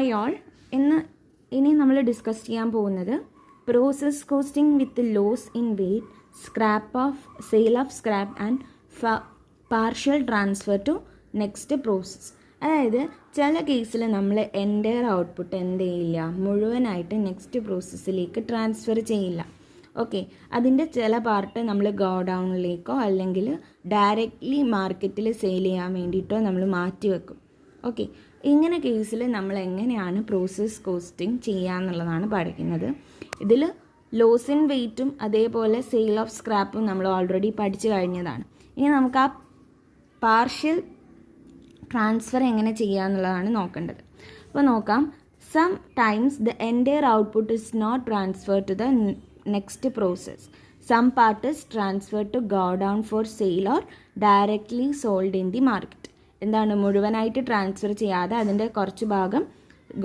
Hi all, ഇനി നമ്മൾ discuss ചെയ്യാൻ പോകുന്നത് process costing with loss in weight, sale of scrap and partial transfer to next process. അതായത് ചില കേസിൽ നമ്മൾ എൻ്റയർ ഔട്ട്പുട്ട് എന്ത് ചെയ്യില്ല, മുഴുവനായിട്ട് നെക്സ്റ്റ് പ്രോസസ്സിലേക്ക് ട്രാൻസ്ഫർ ചെയ്യില്ല. ഓക്കെ, അതിൻ്റെ ചില പാർട്ട് നമ്മൾ ഗോഡൗണിലേക്കോ അല്ലെങ്കിൽ ഡയറക്റ്റ്ലി മാർക്കറ്റിൽ സെയിൽ ചെയ്യാൻ വേണ്ടിയിട്ടോ നമ്മൾ മാറ്റി വെക്കും. ഓക്കെ, ഇങ്ങനെ കേസിൽ നമ്മൾ എങ്ങനെയാണ് പ്രോസസ് കോസ്റ്റിംഗ് ചെയ്യുക എന്നുള്ളതാണ് പഠിക്കുന്നത്. ഇതിൽ ലോസ് ഇൻ വെയ്റ്റും അതേപോലെ സെയിൽ ഓഫ് സ്ക്രാപ്പും നമ്മൾ ഓൾറെഡി പഠിച്ചു കഴിഞ്ഞതാണ്. ഇനി നമുക്ക് ആ പാർഷ്യൽ ട്രാൻസ്ഫർ എങ്ങനെ ചെയ്യുക എന്നുള്ളതാണ് നോക്കേണ്ടത്. അപ്പോൾ നോക്കാം. Sometimes the entire output is not transfer to the next process. Some part is transfer to godown for sale or directly sold in the market. എന്താണ്, മുഴുവനായിട്ട് ട്രാൻസ്ഫർ ചെയ്യാതെ അതിൻ്റെ കുറച്ച് ഭാഗം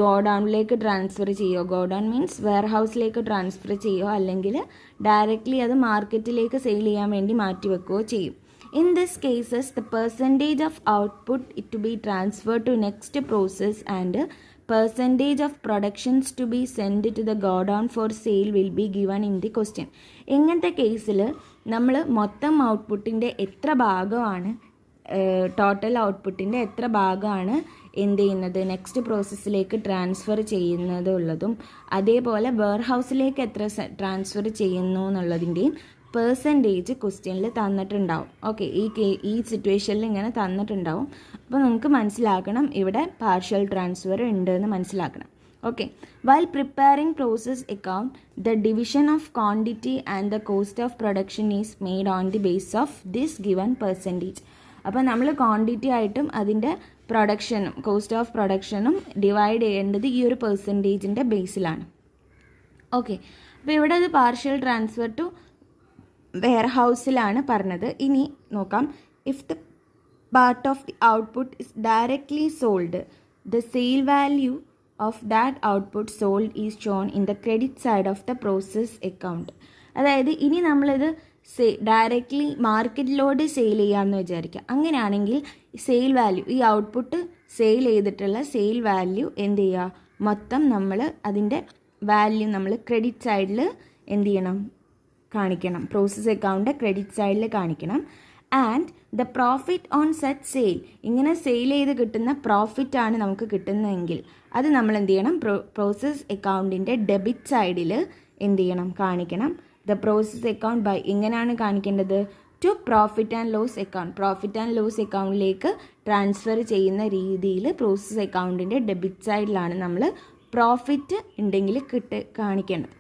ഗോഡൗണിലേക്ക് ട്രാൻസ്ഫർ ചെയ്യുമോ, ഗോഡൗൺ മീൻസ് വെയർ ഹൗസിലേക്ക് ട്രാൻസ്ഫർ ചെയ്യുമോ അല്ലെങ്കിൽ ഡയറക്റ്റ്ലി അത് മാർക്കറ്റിലേക്ക് സെയിൽ ചെയ്യാൻ വേണ്ടി മാറ്റി വെക്കുകയോ ചെയ്യും. In this cases, the percentage of output to be transferred to next process and percentage of productions to be sent to the godown for sale will be given in the question. ഇങ്ങനത്തെ കേസിൽ നമ്മൾ മൊത്തം ഔട്ട്പുട്ടിൻ്റെ എത്ര ഭാഗമാണ്, total ഔട്ട്പുട്ടിൻ്റെ എത്ര ഭാഗമാണ് എന്ത് ചെയ്യുന്നത്, നെക്സ്റ്റ് പ്രോസസ്സിലേക്ക് ട്രാൻസ്ഫർ ചെയ്യുന്നതുള്ളതും അതേപോലെ വെയർ ഹൗസിലേക്ക് എത്ര ട്രാൻസ്ഫർ ചെയ്യുന്നു എന്നുള്ളതിൻ്റെയും പെർസെൻറ്റേജ് ക്വസ്റ്റ്യനിൽ തന്നിട്ടുണ്ടാവും. ഓക്കെ, ഈ സിറ്റുവേഷനിൽ ഇങ്ങനെ തന്നിട്ടുണ്ടാവും. അപ്പോൾ നമുക്ക് മനസ്സിലാക്കണം ഇവിടെ പാർഷ്യൽ ട്രാൻസ്ഫർ ഉണ്ട് എന്ന് മനസ്സിലാക്കണം. Okay, while preparing process account the division of quantity and the cost of production is made on the base of this given percentage. അപ്പോൾ നമ്മൾ ക്വാണ്ടിറ്റി ആയിട്ടും അതിൻ്റെ പ്രൊഡക്ഷനും കോസ്റ്റ് ഓഫ് പ്രൊഡക്ഷനും ഡിവൈഡ് ചെയ്യേണ്ടത് ഈ ഒരു പെർസെൻറ്റേജിൻ്റെ ബേസിലാണ്. ഓക്കെ, അപ്പോൾ ഇവിടെ അത് പാർഷ്യൽ ട്രാൻസ്ഫർ ടു വെയർ ഹൗസിലാണ് പറഞ്ഞത്. ഇനി നോക്കാം. If the part of the output is directly sold, the sale value of that output sold is shown in the credit side of the process account. അതായത് ഇനി നമ്മളിത് directly മാർക്കറ്റിലോട്ട് sale ചെയ്യാമെന്ന് വിചാരിക്കുക. അങ്ങനെയാണെങ്കിൽ sale value, ഈ ഔട്ട്പുട്ട് സെയിൽ ചെയ്തിട്ടുള്ള sale value എന്ത് ചെയ്യുക, മൊത്തം നമ്മൾ അതിൻ്റെ വാല്യൂ നമ്മൾ ക്രെഡിറ്റ് സൈഡിൽ എന്ത് ചെയ്യണം, കാണിക്കണം. പ്രോസസ് അക്കൗണ്ട് ക്രെഡിറ്റ് സൈഡിൽ കാണിക്കണം. And the profit on such sale, ഇങ്ങനെ സെയിൽ ചെയ്ത് കിട്ടുന്ന പ്രോഫിറ്റാണ് നമുക്ക് കിട്ടുന്നതെങ്കിൽ അത് നമ്മൾ എന്ത് ചെയ്യണം, പ്രോസസ് അക്കൗണ്ടിൻ്റെ ഡെബിറ്റ് സൈഡിൽ എന്ത് ചെയ്യണം, കാണിക്കണം. ദ പ്രോസസ് അക്കൗണ്ട് ബൈ ഇങ്ങനെയാണ് കാണിക്കേണ്ടത്, to profit and loss account, profit and loss അക്കൗണ്ടിലേക്ക് ട്രാൻസ്ഫർ ചെയ്യുന്ന രീതിയിൽ പ്രോസസ് അക്കൗണ്ടിൻ്റെ ഡെബിറ്റ് സൈഡിലാണ് നമ്മൾ പ്രോഫിറ്റ് ഉണ്ടെങ്കിൽ കാണിക്കേണ്ടത്.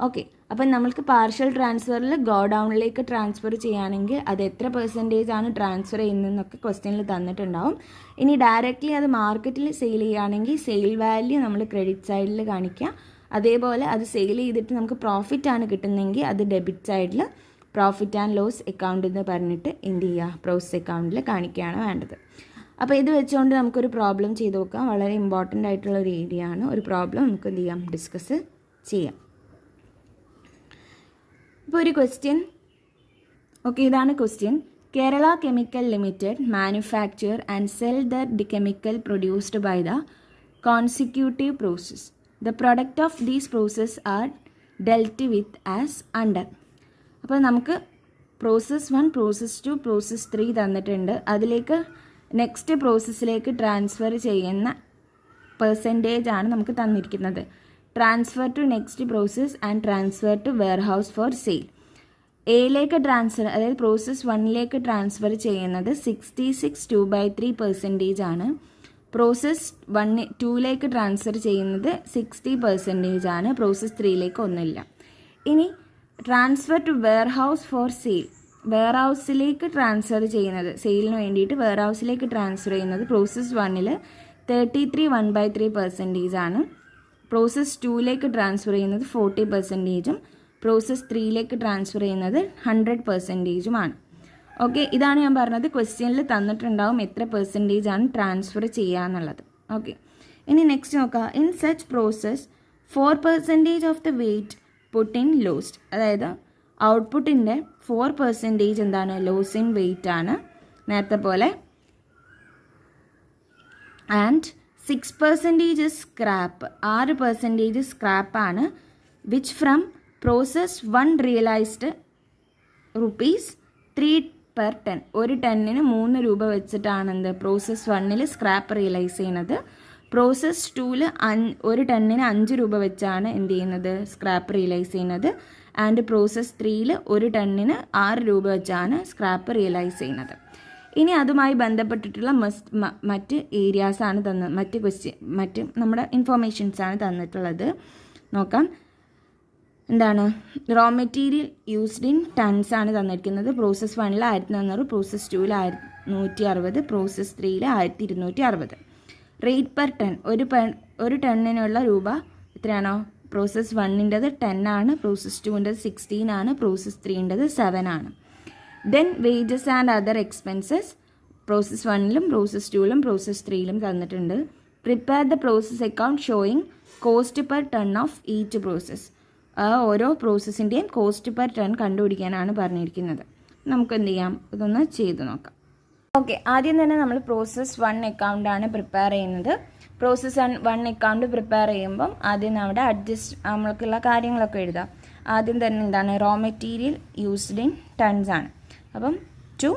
ഓക്കെ, അപ്പം നമ്മൾക്ക് പാർഷ്യൽ ട്രാൻസ്ഫറിൽ ഗോഡൗണിലേക്ക് ട്രാൻസ്ഫർ ചെയ്യുകയാണെങ്കിൽ അത് എത്ര പെർസെൻറ്റേജ് ആണ് ട്രാൻസ്ഫർ ചെയ്യുന്നതെന്നൊക്കെ ക്വസ്റ്റ്യനിൽ തന്നിട്ടുണ്ടാവും. ഇനി ഡയറക്റ്റ്ലി അത് മാർക്കറ്റിൽ സെയിൽ ചെയ്യുകയാണെങ്കിൽ സെയിൽ വാല്യൂ നമ്മൾ ക്രെഡിറ്റ് സൈഡിൽ കാണിക്കുക. അതേപോലെ അത് സെയിൽ ചെയ്തിട്ട് നമുക്ക് പ്രോഫിറ്റ് ആണ് കിട്ടുന്നതെങ്കിൽ അത് ഡെബിറ്റ് സൈഡിൽ പ്രോഫിറ്റ് ആൻഡ് ലോസ് അക്കൗണ്ട് എന്ന് പറഞ്ഞിട്ട് എന്ത് ചെയ്യുക, പ്രോസസ് അക്കൗണ്ടിൽ കാണിക്കുകയാണ് വേണ്ടത്. അപ്പോൾ ഇത് വെച്ചുകൊണ്ട് നമുക്കൊരു പ്രോബ്ലം ചെയ്ത് നോക്കാം. വളരെ ഇമ്പോർട്ടൻ്റ് ആയിട്ടുള്ള ഒരു ഏരിയ ആണ്. ഒരു പ്രോബ്ലം നമുക്ക് എന്ത് ചെയ്യാം, ഡിസ്കസ് ചെയ്യാം. ഇപ്പോൾ ഒരു ക്വസ്റ്റ്യൻ. ഓക്കെ, ഇതാണ് question. Kerala chemical limited manufacture and sell the chemical produced by the consecutive process. The product of these process are dealt with as under. അപ്പോൾ നമുക്ക് പ്രോസസ് 1, പ്രോസസ് 2, പ്രോസസ് 3 തന്നിട്ടുണ്ട്. അതിലേക്ക് നെക്സ്റ്റ് പ്രോസസ്സിലേക്ക് ട്രാൻസ്ഫർ ചെയ്യുന്ന പെർസെൻറ്റേജ് ആണ് നമുക്ക് തന്നിരിക്കുന്നത്. Transfer to next process and transfer to warehouse for sale. എയിലേക്ക് ട്രാൻസ്ഫർ, അതായത് പ്രോസസ് 1ലേക്ക് ട്രാൻസ്ഫർ ചെയ്യുന്നത് 66 2/3% ആണ്. പ്രോസസ് 2ലേക്ക് ട്രാൻസ്ഫർ ചെയ്യുന്നത് 60% ആണ്. പ്രോസസ് 3ലേക്ക് ഒന്നുമില്ല. ഇനി transfer to warehouse for sale, വെയർ ഹൗസിലേക്ക് ട്രാൻസ്ഫർ ചെയ്യുന്നത്, സെയിലിന് വേണ്ടിയിട്ട് വെയർ ഹൗസിലേക്ക് ട്രാൻസ്ഫർ ചെയ്യുന്നത് പ്രോസസ് 1ൽ 33 1/3% ആണ്. പ്രോസസ് 2ലേക്ക് ട്രാൻസ്ഫർ ചെയ്യുന്നത് 40%ഉം പ്രോസസ് 3ലേക്ക് ട്രാൻസ്ഫർ ചെയ്യുന്നത് 100%ഉമാണ്. ഓക്കെ, ഇതാണ് ഞാൻ പറഞ്ഞത്. ക്വസ്റ്റ്യനിൽ തന്നിട്ടുണ്ടാവും എത്ര പെർസെൻറ്റേജ് ആണ് ട്രാൻസ്ഫർ ചെയ്യുക എന്നുള്ളത്. ഓക്കെ, ഇനി നെക്സ്റ്റ് നോക്കാം. In such process 4% of the weight put in lost. അതായത് ഔട്ട്പുട്ടിൻ്റെ 4% എന്താണ്, ലോസ് ഇൻ വെയ്റ്റ് ആണ് നേരത്തെ പോലെ. ആൻഡ് 6% സ്ക്രാപ്പ്, 6% സ്ക്രാപ്പാണ്. Which from process 1 realised ₹3 per ton. ഒരു ടണ്ണിന് 3 രൂപ വെച്ചിട്ടാണ് എന്ത് പ്രോസസ് 1 സ്ക്രാപ്പ് റിയലൈസ് ചെയ്യുന്നത്. പ്രോസസ് 2 ഒരു ടണ്ണിന് 5 രൂപ വെച്ചാണ് എന്ത് ചെയ്യുന്നത് സ്ക്രാപ്പ് റിയലൈസ് ചെയ്യുന്നത്. ആൻഡ് പ്രോസസ് 3 ഒരു ടണ്ണിന് 6 രൂപ വെച്ചാണ് സ്ക്രാപ്പ് റിയലൈസ് ചെയ്യുന്നത്. ഇനി അതുമായി ബന്ധപ്പെട്ടിട്ടുള്ള മറ്റ് ഏരിയാസാണ് മറ്റ് നമ്മുടെ ഇൻഫോർമേഷൻസാണ് തന്നിട്ടുള്ളത്. നോക്കാം. എന്താണ്? Raw material used in tons ആണ് തന്നിരിക്കുന്നത്. Process 1 1400, process 2 160, process 3 1260. Rate per ton, ഒരു ടണ്ണിനുള്ള രൂപ എത്രയാണോ? പ്രോസസ് 1ൻ്റെത് 10 ആണ്, പ്രോസസ് 2ൻ്റെത് 16 ആണ്, പ്രോസസ് 3ൻ്റെത് 7 ആണ്. Then wages and other expenses process 1 process 2 process 3 തന്നിട്ടുണ്ട്. Prepare the process account showing cost per ton of each process. ഓരോ പ്രോസസ്സിൻ്റെയും കോസ്റ്റ് പെർ ടൺ കണ്ടുപിടിക്കാനാണ് പറഞ്ഞിരിക്കുന്നത്. നമുക്ക് എന്ത് ചെയ്യാം, ഇതൊന്ന് ചെയ്ത് നോക്കാം. ഓക്കെ, ആദ്യം തന്നെ നമ്മൾ പ്രോസസ് 1 അക്കൗണ്ടാണ് പ്രിപ്പയർ ചെയ്യുന്നത്. പ്രോസസ് 1 അക്കൗണ്ട് പ്രിപ്പയർ ചെയ്യുമ്പം ആദ്യം നമ്മുടെ നമ്മൾക്കുള്ള കാര്യങ്ങളൊക്കെ എഴുതാം. ആദ്യം തന്നെ എന്താണ്? Raw material used in tons ആണ്. അപ്പം ടു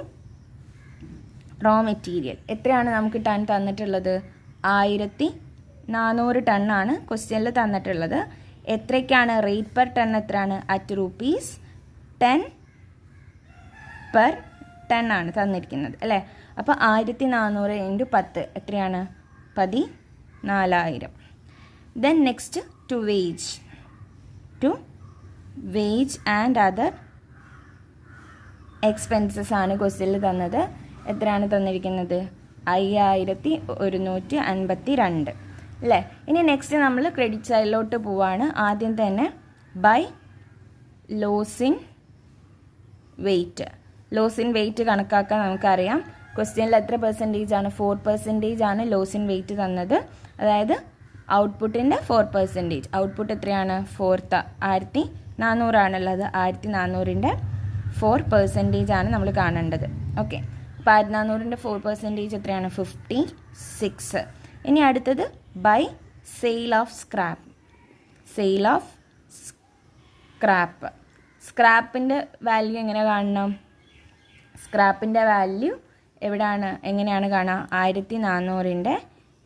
റോ മെറ്റീരിയൽ എത്രയാണ് നമുക്ക് ടൺ തന്നിട്ടുള്ളത്? 1400 ടണ്ണാണ് ക്വസ്റ്റ്യനിൽ തന്നിട്ടുള്ളത്. എത്രയ്ക്കാണ്? റേറ്റ് പെർ ടൺ എത്രയാണ്? അറ്റ് ₹10 per ടൺ ആണ് തന്നിരിക്കുന്നത് അല്ലേ. അപ്പോൾ 1400 × 10 എത്രയാണ്? 14,000. Then next to wage and other expenses ആണ് ക്വസ്റ്റ്യനിൽ തന്നത്. എത്രയാണ് തന്നിരിക്കുന്നത്? 5152 അല്ലേ. ഇനി നെക്സ്റ്റ് നമ്മൾ ക്രെഡിറ്റ് സൈഡിലോട്ട് പോവാണ്. ആദ്യം തന്നെ ബൈ ലോസ് ഇൻ വെയിറ്റ് കണക്കാക്കാൻ നമുക്കറിയാം. ക്വസ്റ്റ്യനിൽ എത്ര പെർസെൻറ്റേജ് ആണ്? 4% ആണ് ലോസ് ഇൻ വെയിറ്റ് തന്നത്. അതായത് ഔട്ട്പുട്ടിൻ്റെ 4%. ഔട്ട്പുട്ട് എത്രയാണ്? 1400 ആണുള്ളത്. 1400ൻ്റെ 4% ആണ് നമ്മൾ കാണേണ്ടത്. ഓക്കെ, അപ്പോൾ 1400ൻ്റെ 4% എത്രയാണ്? 56. ഇനി അടുത്തത് ബൈ സെയിൽ ഓഫ് സ്ക്രാപ്പ്. സ്ക്രാപ്പിൻ്റെ വാല്യൂ എങ്ങനെ കാണണം? സ്ക്രാപ്പിൻ്റെ വാല്യൂ എങ്ങനെയാണ് കാണുക? 1400ൻ്റെ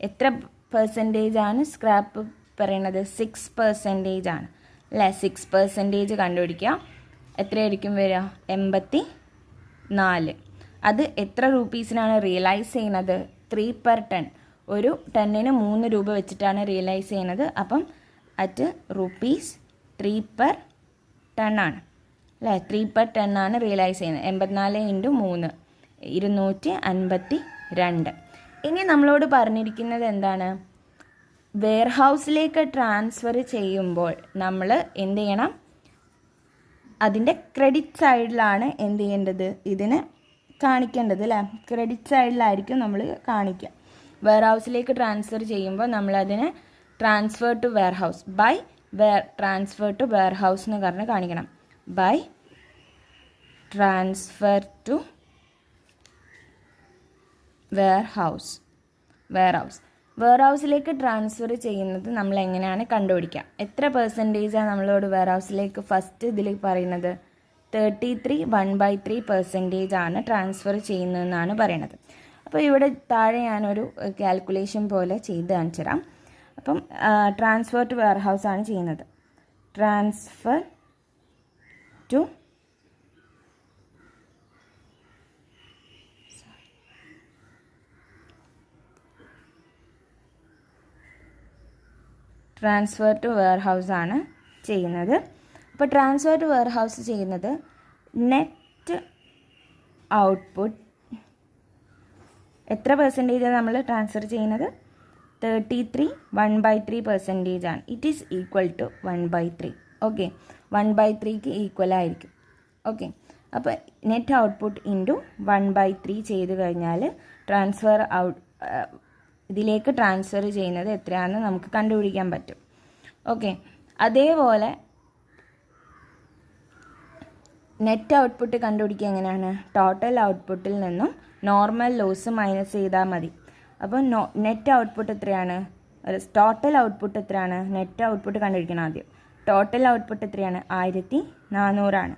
എത്ര പെർസെൻറ്റേജ് ആണ് സ്ക്രാപ്പ് പറയണത്? 6% ആണ് അല്ലേ. 6% കണ്ടുപിടിക്കുക. എത്രയായിരിക്കും വരിക? 84. അത് എത്ര രൂപീസിനാണ് റിയലൈസ് ചെയ്യുന്നത്? 3 per ton. ഒരു ടണ്ണിന് 3 രൂപ വെച്ചിട്ടാണ് റിയലൈസ് ചെയ്യുന്നത്. അപ്പം അറ്റ് ₹3 per ton ആണ് അല്ലേ. 3 per ton ആണ് റിയലൈസ് ചെയ്യുന്നത്. 84 × 3 252. ഇനി നമ്മളോട് പറഞ്ഞിരിക്കുന്നത് എന്താണ്? വെയർഹൗസിലേക്ക് ട്രാൻസ്ഫർ ചെയ്യുമ്പോൾ നമ്മൾ എന്ത് ചെയ്യണം? അതിൻ്റെ ക്രെഡിറ്റ് സൈഡിലാണ് എന്ത് ചെയ്യേണ്ടത്? ഇതിന് കാണിക്കേണ്ടത് അല്ലേ. ക്രെഡിറ്റ് സൈഡിലായിരിക്കും നമ്മൾ കാണിക്കുക. വെയർഹൗസിലേക്ക് ട്രാൻസ്ഫർ ചെയ്യുമ്പോൾ നമ്മളതിനെ transfer to warehouse transfer to warehouse എന്ന് പറഞ്ഞ് കാണിക്കണം. ബൈ ട്രാൻസ്ഫർ ടു വെയർഹൗസിലേക്ക് ട്രാൻസ്ഫർ ചെയ്യുന്നത് നമ്മൾ എങ്ങനെയാണ് കണ്ടുപിടിക്കുക? എത്ര പെർസെൻറ്റേജാണ് നമ്മളോട് വെയർഹൗസിലേക്ക് ഫസ്റ്റ് ഇതിൽ പറയുന്നത്? 33 1/3% ആണ് ട്രാൻസ്ഫർ ചെയ്യുന്നതെന്നാണ് പറയുന്നത്. അപ്പോൾ ഇവിടെ താഴെ ഞാനൊരു കാൽക്കുലേഷൻ പോലെ ചെയ്ത് കാണിച്ചു തരാം. അപ്പം ട്രാൻസ്ഫർ ടു വെയർഹൗസ് ആണ് ചെയ്യുന്നത്. ട്രാൻസ്ഫർ ടു വെയർഹൗസ് ആണ് ചെയ്യുന്നത്. അപ്പോൾ ട്രാൻസ്ഫർ ടു വെയർഹൗസ് ചെയ്യുന്നത് നെറ്റ് ഔട്ട്പുട്ട് എത്ര പെർസെൻറ്റേജാണ് നമ്മൾ ട്രാൻസ്ഫർ ചെയ്യുന്നത്? 33 1/3% ആണ്. It is equal to 1/3. Okay, 1/3ക്ക് ഈക്വൽ ആയിരിക്കും. ഓക്കെ, അപ്പോൾ നെറ്റ് ഔട്ട്പുട്ട് ഇൻറ്റു 1/3 ചെയ്ത് കഴിഞ്ഞാൽ ഇതിലേക്ക് ട്രാൻസ്ഫർ ചെയ്യുന്നത് എത്രയാണെന്ന് നമുക്ക് കണ്ടുപിടിക്കാൻ പറ്റും. ഓക്കെ, അതേപോലെ നെറ്റ് ഔട്ട്പുട്ട് കണ്ടുപിടിക്കുക എങ്ങനെയാണ്? ടോട്ടൽ ഔട്ട്പുട്ടിൽ നിന്നും നോർമൽ ലോസ് മൈനസ് ചെയ്താൽ മതി. അപ്പോൾ നെറ്റ് ഔട്ട്പുട്ട് എത്രയാണ്, ടോട്ടൽ ഔട്ട്പുട്ട് എത്രയാണ്, നെറ്റ് ഔട്ട്പുട്ട് കണ്ടുപിടിക്കണം ആദ്യം. ടോട്ടൽ ഔട്ട്പുട്ട് എത്രയാണ്, 1400.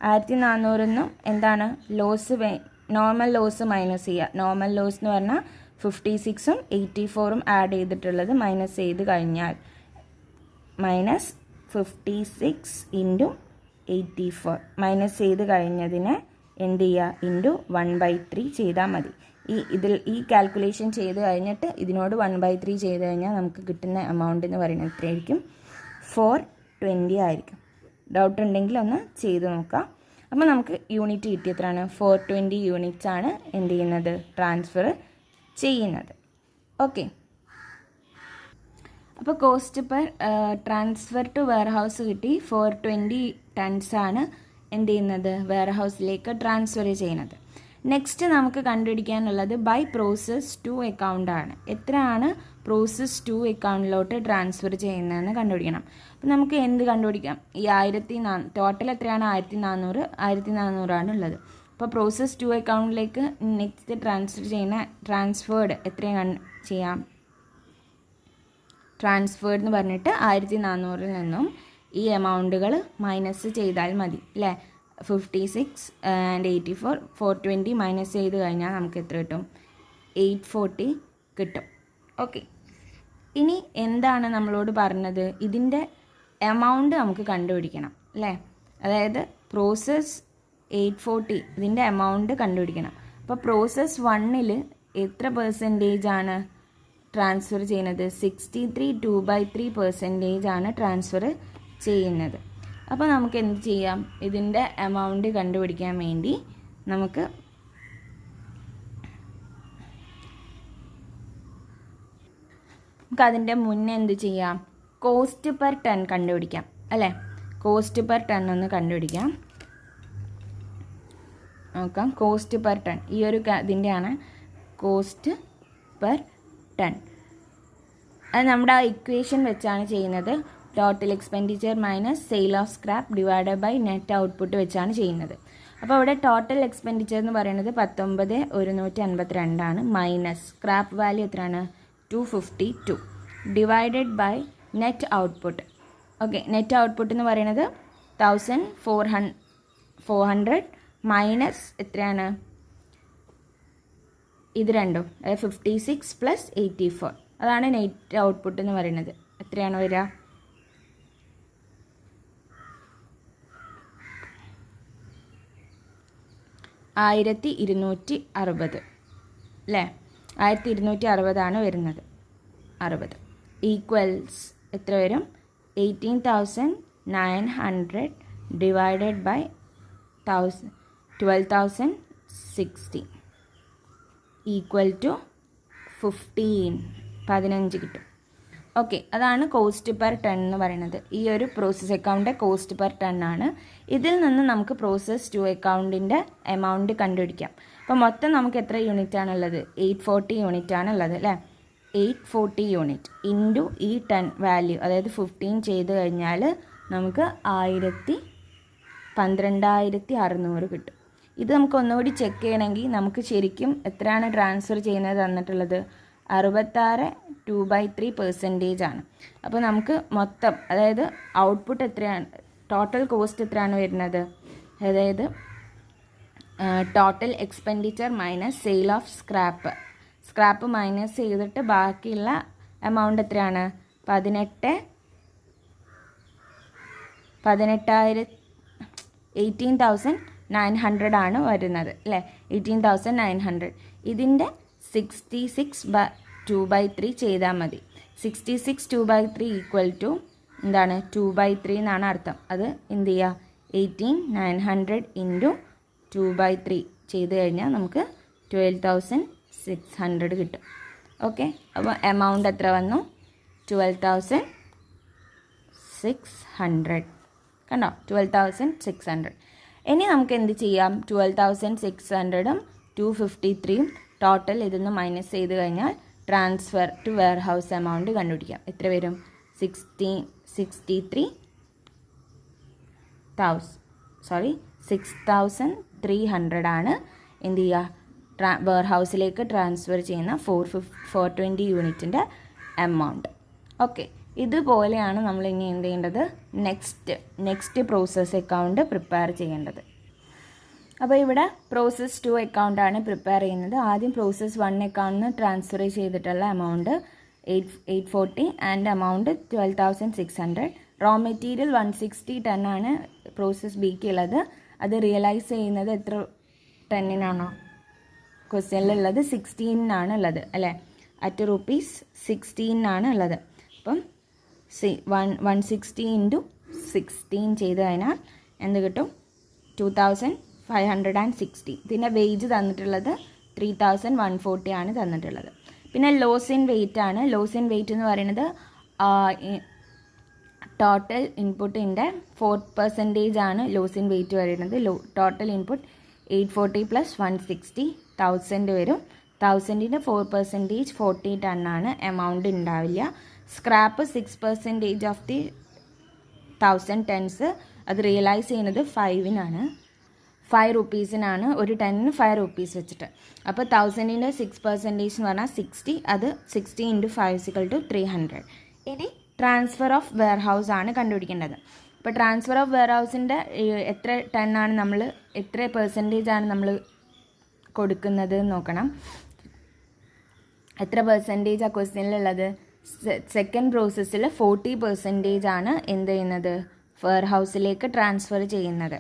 1400 എന്താണ് ലോസ്, നോർമൽ ലോസ് മൈനസ് ചെയ്യുക. നോർമൽ ലോസ് എന്ന് പറഞ്ഞാൽ 56ഉം 84ഉം ആഡ് ചെയ്തിട്ടുള്ളത് മൈനസ് ചെയ്ത് കഴിഞ്ഞാൽ -56 × 84 മൈനസ് ചെയ്ത് കഴിഞ്ഞതിനെ എന്ത് ചെയ്യുക, ഇൻറ്റു 1/3 ചെയ്താൽ മതി. ഈ കാൽക്കുലേഷൻ ചെയ്ത് കഴിഞ്ഞിട്ട് ഇതിനോട് 1/3 ചെയ്ത് കഴിഞ്ഞാൽ നമുക്ക് കിട്ടുന്ന എമൗണ്ട് എന്ന് പറയുന്നത് എത്രയായിരിക്കും, 420 ആയിരിക്കും. ഡൗട്ട് ഉണ്ടെങ്കിൽ ഒന്ന് ചെയ്ത് നോക്കാം. അപ്പോൾ നമുക്ക് യൂണിറ്റ് കിട്ടി എത്രയാണ്, 420 യൂണിറ്റ്സ് ആണ് എന്ത് ചെയ്യുന്നത്, ട്രാൻസ്ഫർ ചെയ്യുന്നത്. ഓക്കെ, അപ്പോൾ cost per transfer to warehouse കിട്ടി. 420 ടൺസ് ആണ് എന്ത് ചെയ്യുന്നത്, വെയർ ഹൗസിലേക്ക് ട്രാൻസ്ഫർ ചെയ്യുന്നത്. നെക്സ്റ്റ് നമുക്ക് കണ്ടുപിടിക്കാനുള്ളത് ബൈ പ്രോസസ് ടു അക്കൗണ്ട് ആണ്. എത്രയാണ് പ്രോസസ് ടു അക്കൗണ്ടിലോട്ട് ട്രാൻസ്ഫർ ചെയ്യുന്നതെന്ന് കണ്ടുപിടിക്കണം. അപ്പം നമുക്ക് എന്ത് കണ്ടുപിടിക്കാം, ഈ 1400 ടോട്ടൽ എത്രയാണ്, 1400 ആണ് ഉള്ളത്. അപ്പോൾ പ്രോസസ് ടു അക്കൗണ്ടിലേക്ക് നെക്സ്റ്റ് ട്രാൻസ്ഫർ ചെയ്യുന്ന ട്രാൻസ്ഫേർഡ് എത്രയാണ് ചെയ്യാം, ട്രാൻസ്ഫേർഡ് എന്ന് പറഞ്ഞിട്ട് 1400 നിന്നും ഈ എമൗണ്ടുകൾ മൈനസ് ചെയ്താൽ മതി അല്ലേ. 56 ആൻഡ് 84, 420 മൈനസ് ചെയ്ത് കഴിഞ്ഞാൽ നമുക്ക് എത്ര കിട്ടും, 840 കിട്ടും. ഓക്കെ, ഇനി എന്താണ് നമ്മളോട് പറഞ്ഞത്, ഇതിൻ്റെ എമൗണ്ട് നമുക്ക് കണ്ടുപിടിക്കണം അല്ലേ. അതായത് പ്രോസസ് 840 ഇതിൻ്റെ എമൗണ്ട് കണ്ടുപിടിക്കണം. അപ്പോൾ പ്രോസസ് 1ൽ എത്ര പെർസെൻറ്റേജ് ആണ് ട്രാൻസ്ഫർ ചെയ്യുന്നത്, 63 2/3% ആണ് ട്രാൻസ്ഫർ ചെയ്യുന്നത്. അപ്പോൾ നമുക്ക് എന്ത് ചെയ്യാം, ഇതിൻ്റെ എമൗണ്ട് കണ്ടുപിടിക്കാൻ വേണ്ടി നമുക്ക് അതിൻ്റെ മുന്നേ എന്ത് ചെയ്യാം, കോസ്റ്റ് പെർ ടൺ കണ്ടുപിടിക്കാം അല്ലേ. കോസ്റ്റ് പെർ ടൺ ഒന്ന് കണ്ടുപിടിക്കാം, നോക്കാം. കോസ്റ്റ് പെർ ടൺ ഈ ഒരു ഇതിൻ്റെയാണ് കോസ്റ്റ് പെർ ടൺ. അത് നമ്മുടെ ആ ഇക്വേഷൻ വെച്ചാണ് ചെയ്യുന്നത്. Total expenditure minus sale of scrap divided by net output വെച്ചാണ് ചെയ്യുന്നത്. അപ്പോൾ ഇവിടെ ടോട്ടൽ എക്സ്പെൻഡിച്ചർ എന്ന് പറയുന്നത് 19,152 ആണ്. മൈനസ് സ്ക്രാപ്പ് വാല്യൂ എത്രയാണ്, 252 divided by net output. Okay, net output എന്ന് പറയുന്നത് 1400 മൈനസ് എത്രയാണ്, ഇത് രണ്ടും 56 + 84 അതാണ് നെറ്റ് ഔട്ട്പുട്ട് എന്ന് പറയുന്നത്. എത്രയാണ് വരിക, 1260 അല്ലേ. 1260 ആണ് വരുന്നത്. 60 ഈക്വൽസ് എത്ര വരും, 18,900 ഡിവൈഡഡ് ബൈ 12,060 ഈക്വൽ ടു 15 കിട്ടും. ഓക്കെ, അതാണ് കോസ്റ്റ് പെർ ടൺ എന്ന് പറയുന്നത്. ഈ ഒരു പ്രോസസ് അക്കൗണ്ടിൻ്റെ കോസ്റ്റ് പെർ ടൺ ആണ്. ഇതിൽ നിന്ന് നമുക്ക് പ്രോസസ് ടു അക്കൗണ്ടിൻ്റെ എമൗണ്ട് കണ്ടുപിടിക്കാം. അപ്പോൾ മൊത്തം നമുക്ക് എത്ര യൂണിറ്റ് ആണുള്ളത്, 840 യൂണിറ്റ് ആണുള്ളത് അല്ലേ. 840 യൂണിറ്റ് ഇൻറ്റു ഈ ടൺ വാല്യൂ, അതായത് 15 ചെയ്ത് കഴിഞ്ഞാൽ നമുക്ക് 12,600 കിട്ടും. ഇത് നമുക്ക് ഒന്നുകൂടി ചെക്ക് ചെയ്യണമെങ്കിൽ നമുക്ക് ശരിക്കും എത്രയാണ് ട്രാൻസ്ഫർ ചെയ്യുന്നത് തന്നിട്ടുള്ളത്, 66 2/3% ആണ്. അപ്പോൾ നമുക്ക് മൊത്തം അതായത് ഔട്ട്പുട്ട് എത്രയാണ്, ടോട്ടൽ കോസ്റ്റ് എത്രയാണ് വരുന്നത്, അതായത് total expenditure minus sale of scrap minus ചെയ്തിട്ട് ബാക്കിയുള്ള എമൗണ്ട് എത്രയാണ്, 18,900 ആണ് വരുന്നത് അല്ലേ. 18,900 ഇതിൻ്റെ 66 2/3 ചെയ്താൽ മതി. 66 2/3 ഈക്വൽ ടു എന്താണ്, 2/3 എന്നാണ് അർത്ഥം. അത് എന്ത് ചെയ്യുക, 18,900 ഇൻറ്റു 2/3 ചെയ്ത് കഴിഞ്ഞാൽ നമുക്ക് 12,600 കിട്ടും. ഓക്കെ, അപ്പോൾ എമൗണ്ട് എത്ര വന്നു, 12,600 കണ്ടോ, 12,600. ഇനി നമുക്ക് എന്ത് ചെയ്യാം, 12,600ഉം 253ഉം ടോട്ടൽ ഇതൊന്ന് മൈനസ് ചെയ്ത് കഴിഞ്ഞാൽ transfer to warehouse amount കണ്ടുപിടിക്കാം. എത്ര വരും, 6,300 ആണ് എന്ത് ചെയ്യുക, വെയർഹൗസിലേക്ക് ട്രാൻസ്ഫർ ചെയ്യുന്ന 420 യൂണിറ്റിൻ്റെ എമൗണ്ട്. ഓക്കെ, ഇതുപോലെയാണ് നമ്മൾ ഇനി എന്ത് ചെയ്യേണ്ടത്, നെക്സ്റ്റ് പ്രോസസ് അക്കൗണ്ട് പ്രിപ്പയർ ചെയ്യേണ്ടത്. അപ്പോൾ ഇവിടെ പ്രോസസ് 2 അക്കൗണ്ടാണ് പ്രിപ്പയർ ചെയ്യുന്നത്. ആദ്യം പ്രോസസ് 1 അക്കൗണ്ടിന് ട്രാൻസ്ഫർ ചെയ്തിട്ടുള്ള amount 840 and amount 12,600. Raw material 160 ടണ്ണാണ് പ്രോസസ് ബിക്ക് ഉള്ളത്. അത് റിയലൈസ് ചെയ്യുന്നത് എത്ര ടണ്ണിനാണോ ക്വസ്റ്റ്യനിലുള്ളത്? 16 ഉള്ളത് അല്ലേ, അറ്റ് ₹16 ഉള്ളത്. അപ്പം 160 × 16 ചെയ്ത് കഴിഞ്ഞാൽ എന്ത് കിട്ടും? 2,560. പിന്നെ വേജ് തന്നിട്ടുള്ളത് 3,140 ആണ് തന്നിട്ടുള്ളത്. പിന്നെ ലോസ് ഇൻ വെയിറ്റ് ആണ്. ലോസ് ഇൻ വെയിറ്റ് എന്ന് പറയുന്നത് ടോട്ടൽ ഇൻപുട്ടിൻ്റെ 4% ആണ് ലോസ് ഇൻ വെയിറ്റ് വരുന്നത്. ടോട്ടൽ ഇൻപുട്ട് 840 + 160 1000 വരും. 1000ൻ്റെ 4% 40 ടണ്ണാണ്. എമൗണ്ട് ഉണ്ടാവില്ല. Scrap 6% of the 1000 tons. അത് റിയലൈസ് ചെയ്യുന്നത് 5 rupeesനാണ്. ഒരു ടണ്ണിന് 5 rupees വെച്ചിട്ട്. അപ്പോൾ 1000ൻ്റെ 6% എന്ന് പറഞ്ഞാൽ 60. അത് 60 × 5 = 300. ഇനി ട്രാൻസ്ഫർ ഓഫ് വെയർഹൗസ് ആണ് കണ്ടുപിടിക്കേണ്ടത്. അപ്പോൾ ട്രാൻസ്ഫർ ഓഫ് വെയർഹൗസിൻ്റെ എത്ര ടണ്ണാണ് നമ്മൾ, എത്ര % നമ്മൾ കൊടുക്കുന്നത് നോക്കണം. എത്ര പെർസെൻറ്റേജ് ആ ക്വസ്റ്റ്യനിലുള്ളത്? സെക്കൻഡ് പ്രോസസ്സിൽ 40% ആണ് എന്ത് ചെയ്യുന്നത്, വെയർഹൗസിലേക്ക് ട്രാൻസ്ഫർ ചെയ്യുന്നത്.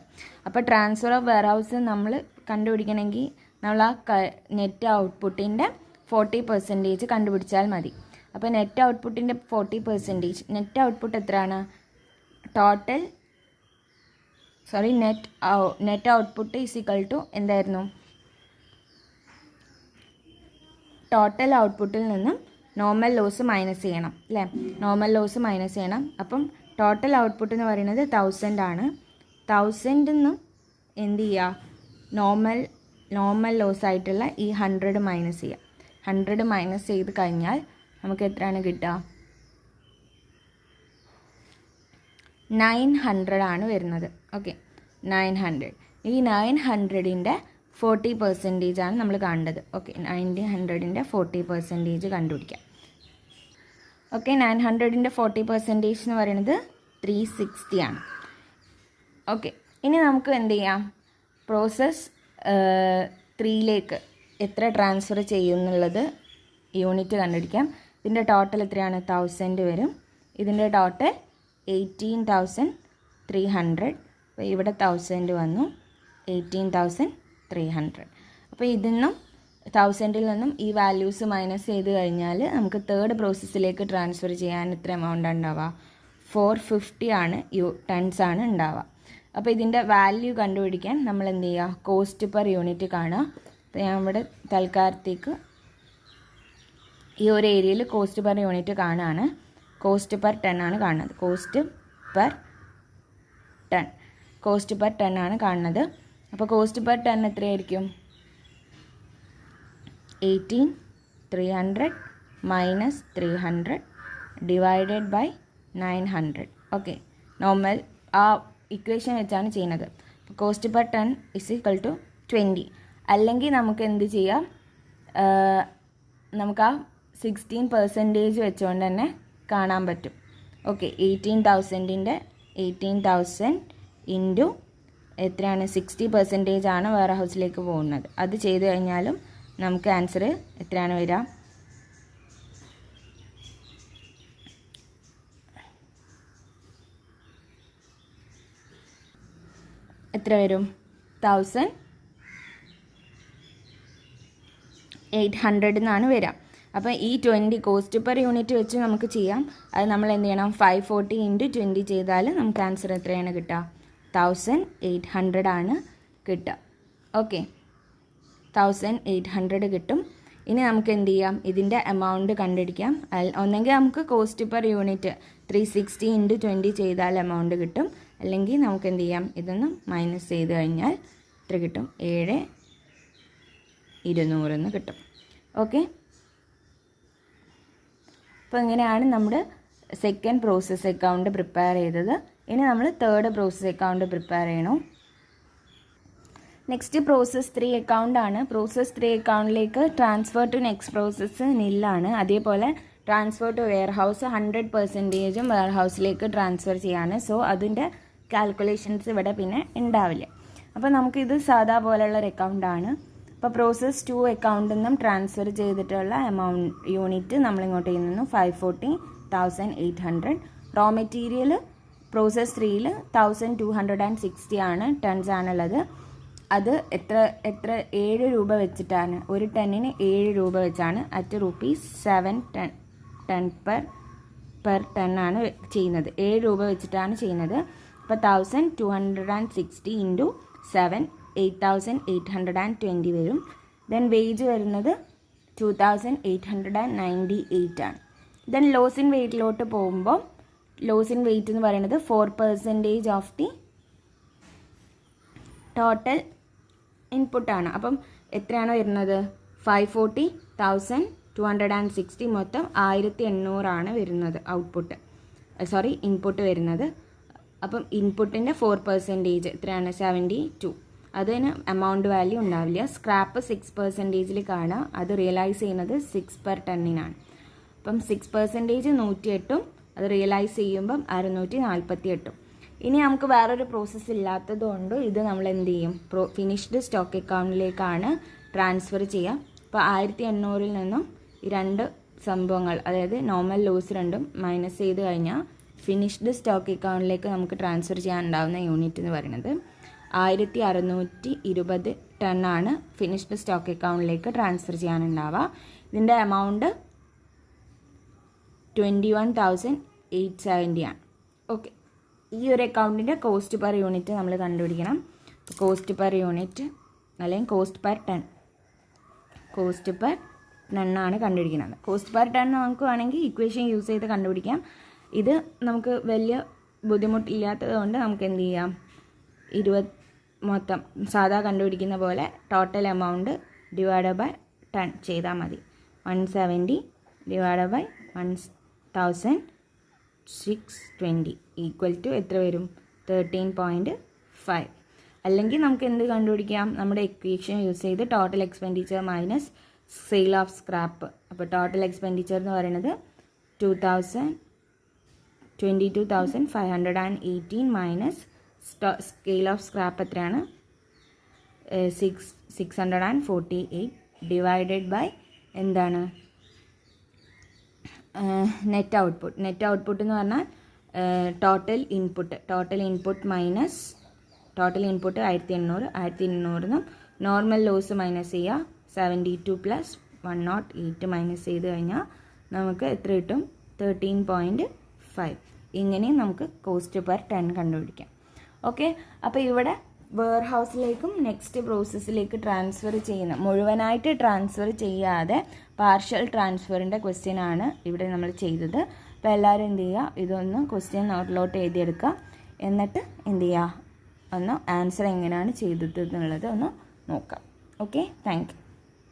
അപ്പോൾ ട്രാൻസ്ഫർ ഓഫ് വെയർഹൗസ് നമ്മൾ കണ്ടുപിടിക്കണമെങ്കിൽ നമ്മൾ ആ നെറ്റ് ഔട്ട്പുട്ടിൻ്റെ 40% കണ്ടുപിടിച്ചാൽ മതി. അപ്പോൾ നെറ്റ് ഔട്ട്പുട്ടിൻ്റെ 40%, നെറ്റ് ഔട്ട്പുട്ട് എത്രയാണ്? നെറ്റ് ഔട്ട്പുട്ട് = എന്തായിരുന്നു? ടോട്ടൽ ഔട്ട്പുട്ടിൽ നിന്നും നോർമൽ ലോസ് മൈനസ് ചെയ്യണം അല്ലേ, നോർമൽ ലോസ് മൈനസ് ചെയ്യണം. അപ്പം ടോട്ടൽ ഔട്ട്പുട്ട് എന്ന് പറയുന്നത് 1000 ആണ്. 1000 നിന്നും എന്ത് ചെയ്യുക, നോർമൽ ലോസ് ആയിട്ടുള്ള ഈ 100 മൈനസ് ചെയ്യുക. 100 മൈനസ് ചെയ്ത് കഴിഞ്ഞാൽ നമുക്ക് എത്രയാണ് കിട്ടുക? 900 ആണ് വരുന്നത്. ഓക്കെ, 900. ഈ 900ൻ്റെ 40% ആണ് നമ്മൾ കാണേണ്ടത്. ഓക്കെ, 900ൻ്റെ 40% കണ്ടുപിടിക്കാം. ഓക്കെ, 900ൻ്റെ 40% എന്ന് പറയുന്നത് 360 ആണ്. ഓക്കെ, ഇനി നമുക്ക് എന്ത് ചെയ്യാം, പ്രോസസ് 3ലേക്ക് എത്ര ട്രാൻസ്ഫർ ചെയ്യുന്നുള്ളത് യൂണിറ്റ് കണ്ടുപിടിക്കാം. ഇതിൻ്റെ ടോട്ടൽ എത്രയാണ്? 1000 വരും. ഇതിൻ്റെ ടോട്ടൽ 18,300. അപ്പോൾ ഇവിടെ 1000 വന്നു, 18,300. അപ്പോൾ ഇതിന്നും 1000ൽ നിന്നും ഈ വാല്യൂസ് മൈനസ് ചെയ്ത് കഴിഞ്ഞാൽ നമുക്ക് തേർഡ് പ്രോസസ്സിലേക്ക് ട്രാൻസ്ഫർ ചെയ്യാൻ എത്ര എമൗണ്ട് ഉണ്ടാവുക? 450 ആണ് ടൺസ് ആണ് ഉണ്ടാവുക. അപ്പോൾ ഇതിൻ്റെ വാല്യൂ കണ്ടുപിടിക്കാൻ നമ്മൾ എന്ത് ചെയ്യുക? കോസ്റ്റ് പെർ യൂണിറ്റ് കാണുക. അപ്പോൾ ഞാൻ ഇവിടെ തൽക്കാലത്തേക്ക് ഈ ഒരു ഏരിയയിൽ കോസ്റ്റ് പെർ യൂണിറ്റ് കാണുകയാണ്. കോസ്റ്റ് പെർ ടൺ ആണ് കാണുന്നത്. കോസ്റ്റ് പെർ ടൺ ആണ് കാണുന്നത്. അപ്പോൾ കോസ്റ്റ് പെർ ടൺ എത്രയായിരിക്കും? 18,300 minus 300 divided by 900. Okay, normal ആ ഇക്വേഷൻ വെച്ചാണ് ചെയ്യുന്നത്. അപ്പോൾ കോസ്റ്റ് പെർ ടൺ = 20. അല്ലെങ്കിൽ നമുക്ക് എന്ത് ചെയ്യാം, നമുക്ക് ആ 16% വെച്ചുകൊണ്ട് തന്നെ കാണാൻ പറ്റും. ഓക്കെ, 18,000 ഇൻറ്റു എത്രയാണ്? 60% ആണ് വെയർ ഹൗസിലേക്ക് പോകുന്നത്. അത് ചെയ്ത് കഴിഞ്ഞാലും നമുക്ക് ആൻസർ എത്രയാണ് വരിക? എത്ര വരും? 1,800 എന്നാണ് വരിക. അപ്പോൾ ഈ 20 കോസ്റ്റ് പെർ യൂണിറ്റ് വെച്ച് നമുക്ക് ചെയ്യാം. അത് നമ്മൾ എന്ത് ചെയ്യണം? 540 × 20 ചെയ്താൽ നമുക്ക് ആൻസർ എത്രയാണ് കിട്ടുക? 1,800 ആണ് കിട്ടുക. ഓക്കെ, 1,800 കിട്ടും. ഇനി നമുക്ക് എന്ത് ചെയ്യാം? ഇതിൻ്റെ എമൗണ്ട് കണ്ടുപിടിക്കാം. ഒന്നെങ്കിൽ നമുക്ക് കോസ്റ്റ് പെർ യൂണിറ്റ് 360 × 20 ചെയ്താൽ എമൗണ്ട് കിട്ടും. അല്ലെങ്കിൽ നമുക്ക് എന്ത് ചെയ്യാം? ഇതൊന്ന് മൈനസ് ചെയ്ത് കഴിഞ്ഞാൽ എത്ര കിട്ടും? 7,200 കിട്ടും. ഓക്കെ, അപ്പോൾ ഇങ്ങനെയാണ് നമ്മുടെ സെക്കൻഡ് പ്രോസസ് അക്കൗണ്ട് പ്രിപ്പയർ ചെയ്തത്. ഇനി നമ്മൾ തേർഡ് പ്രോസസ് അക്കൗണ്ട് പ്രിപ്പയർ ചെയ്യണം. നെക്സ്റ്റ് പ്രോസസ് 3 അക്കൗണ്ട് ആണ്. പ്രോസസ് 3 അക്കൗണ്ടിലേക്ക് ട്രാൻസ്ഫർ ടു നെക്സ്റ്റ് പ്രോസസ്സ് നില്ലാണ്. അതേപോലെ ട്രാൻസ്ഫർ ടു വെയർ ഹൗസ് 100% വെയർ ഹൗസിലേക്ക് ട്രാൻസ്ഫർ ചെയ്യാണ്. സോ അതിൻ്റെ കാൽക്കുലേഷൻസ് ഇവിടെ പിന്നെ ഉണ്ടാവില്ല. അപ്പോൾ നമുക്കിത് സാധാ പോലെയുള്ള ഒരു അക്കൗണ്ടാണ്. അപ്പോൾ പ്രോസസ് 2 അക്കൗണ്ടിൽ നിന്നും ട്രാൻസ്ഫർ ചെയ്തിട്ടുള്ള യൂണിറ്റ് നമ്മളിങ്ങോട്ട് ചെയ്യുന്നു 540,800. റോ മെറ്റീരിയൽ പ്രോസസ് 3ൽ 1260 ആണ്, ടൺസ് ആണുള്ളത്. അത് എത്ര 7 രൂപ വെച്ചിട്ടാണ്, ഒരു ടണ്ണിന് 7 രൂപ വെച്ചാണ് അറ്റ് ₹7 ടൺ പെർ ടണ്ണാണ് ചെയ്യുന്നത്. 7 രൂപ വെച്ചിട്ടാണ് ചെയ്യുന്നത്. അപ്പോൾ 1260 ഇൻറ്റു 7 8,820 വരും. ദെൻ വേജ് വരുന്നത് 2,898 ആണ്. ദെൻ ലോസ് ഇൻ വെയ്റ്റിലോട്ട് പോകുമ്പോൾ ലോസ് ഇൻ വെയ്റ്റ് എന്ന് പറയുന്നത് 4% ഓഫ് ദി ടോട്ടൽ ഇൻപുട്ടാണ്. അപ്പം എത്രയാണ് വരുന്നത്? 540,260 മൊത്തം 1800 വരുന്നത് ഇൻപുട്ട് വരുന്നത്. അപ്പം ഇൻപുട്ടിൻ്റെ 4% എത്രയാണ്? 72. അതിന് എമൗണ്ട് വാല്യൂ ഉണ്ടാവില്ല. സ്ക്രാപ്പ് 6% കാണുക. അത് റിയലൈസ് ചെയ്യുന്നത് 6 പെർ ടണ്ണിനാണ്. അപ്പം 6% 108, അത് റിയലൈസ് ചെയ്യുമ്പം 648. ഇനി നമുക്ക് വേറൊരു പ്രോസസ്സ് ഇല്ലാത്തത് കൊണ്ട് ഇത് നമ്മൾ എന്ത് ചെയ്യും? ഫിനിഷ്ഡ് സ്റ്റോക്ക് അക്കൗണ്ടിലേക്കാണ് ട്രാൻസ്ഫർ ചെയ്യുക. അപ്പോൾ 1800 നിന്നും ഈ 2 സംഭവങ്ങൾ, അതായത് നോർമൽ ലോസ് രണ്ടും മൈനസ് ചെയ്ത് കഴിഞ്ഞാൽ ഫിനിഷ്ഡ് സ്റ്റോക്ക് അക്കൗണ്ടിലേക്ക് നമുക്ക് ട്രാൻസ്ഫർ ചെയ്യാനുണ്ടാകുന്ന യൂണിറ്റ് എന്ന് പറയുന്നത് 1620 ടണ്ണാണ് ഫിനിഷ്ഡ് സ്റ്റോക്ക് അക്കൗണ്ടിലേക്ക് ട്രാൻസ്ഫർ ചെയ്യാനുണ്ടാവുക. ഇതിൻ്റെ എമൗണ്ട് 21,870 ആണ്. ഓക്കെ, ഈ ഒരു അക്കൗണ്ടിൻ്റെ കോസ്റ്റ് പെർ യൂണിറ്റ് നമ്മൾ കണ്ടുപിടിക്കണം. കോസ്റ്റ് പെർ യൂണിറ്റ് അല്ലെങ്കിൽ കോസ്റ്റ് പെർ ടണ്ണാണ് കണ്ടുപിടിക്കുന്നത്. കോസ്റ്റ് പെർ ടൺ നമുക്ക് വേണമെങ്കിൽ ഇക്വേഷൻ യൂസ് ചെയ്ത് കണ്ടുപിടിക്കാം. ഇത് നമുക്ക് വലിയ ബുദ്ധിമുട്ടില്ലാത്തത് കൊണ്ട് നമുക്ക് എന്ത് ചെയ്യാം? മൊത്തം സാധാ കണ്ടുപിടിക്കുന്ന പോലെ total amount divide by ton ചെയ്താൽ മതി. 170 ഡിവൈഡ് ബൈ 1,620 ഈക്വൽ ടു എത്ര വരും? 13.5. അല്ലെങ്കിൽ നമുക്ക് എന്ത് കണ്ടുപിടിക്കാം? നമ്മുടെ ഇക്വേഷൻ യൂസ് ചെയ്ത് total expenditure minus sale of scrap. അപ്പോൾ ടോട്ടൽ എക്സ്പെൻഡിച്ചർ എന്ന് പറയുന്നത് 22,518 മൈനസ് സ്കെയിൽ ഓഫ് സ്ക്രാപ്പ് എത്രയാണ്? 648 ഡിവൈഡഡ് ബൈ എന്താണ്? നെറ്റ് ഔട്ട്പുട്ട് എന്ന് പറഞ്ഞാൽ total input minus total input 1800 normal loss minus ചെയ്യുക. 72 പ്ലസ് 108 മൈനസ് ചെയ്ത് കഴിഞ്ഞാൽ നമുക്ക് എത്ര കിട്ടും? 13.5. ഇങ്ങനെ നമുക്ക് കോസ്റ്റ് പെർ ടൺ കണ്ടുപിടിക്കാം. ഓക്കെ, അപ്പോൾ ഇവിടെ വെയർ ഹൗസിലേക്കും നെക്സ്റ്റ് പ്രോസസ്സിലേക്ക് ട്രാൻസ്ഫർ ചെയ്യുന്ന, മുഴുവനായിട്ട് ട്രാൻസ്ഫർ ചെയ്യാതെ പാർഷ്യൽ ട്രാൻസ്ഫറിൻ്റെ ക്വസ്റ്റ്യൻ ആണ് ഇവിടെ നമ്മൾ ചെയ്തത്. അപ്പോൾ എല്ലാവരും എന്ത് ചെയ്യുക? ഇതൊന്ന് ക്വസ്റ്റ്യൻ നോട്ടിലോട്ട് എഴുതിയെടുക്കുക. എന്നിട്ട് എന്ത് ചെയ്യുക? ഒന്ന് ആൻസർ എങ്ങനെയാണ് ചെയ്തത് എന്നുള്ളത് ഒന്ന് നോക്കാം. Okay, thank you.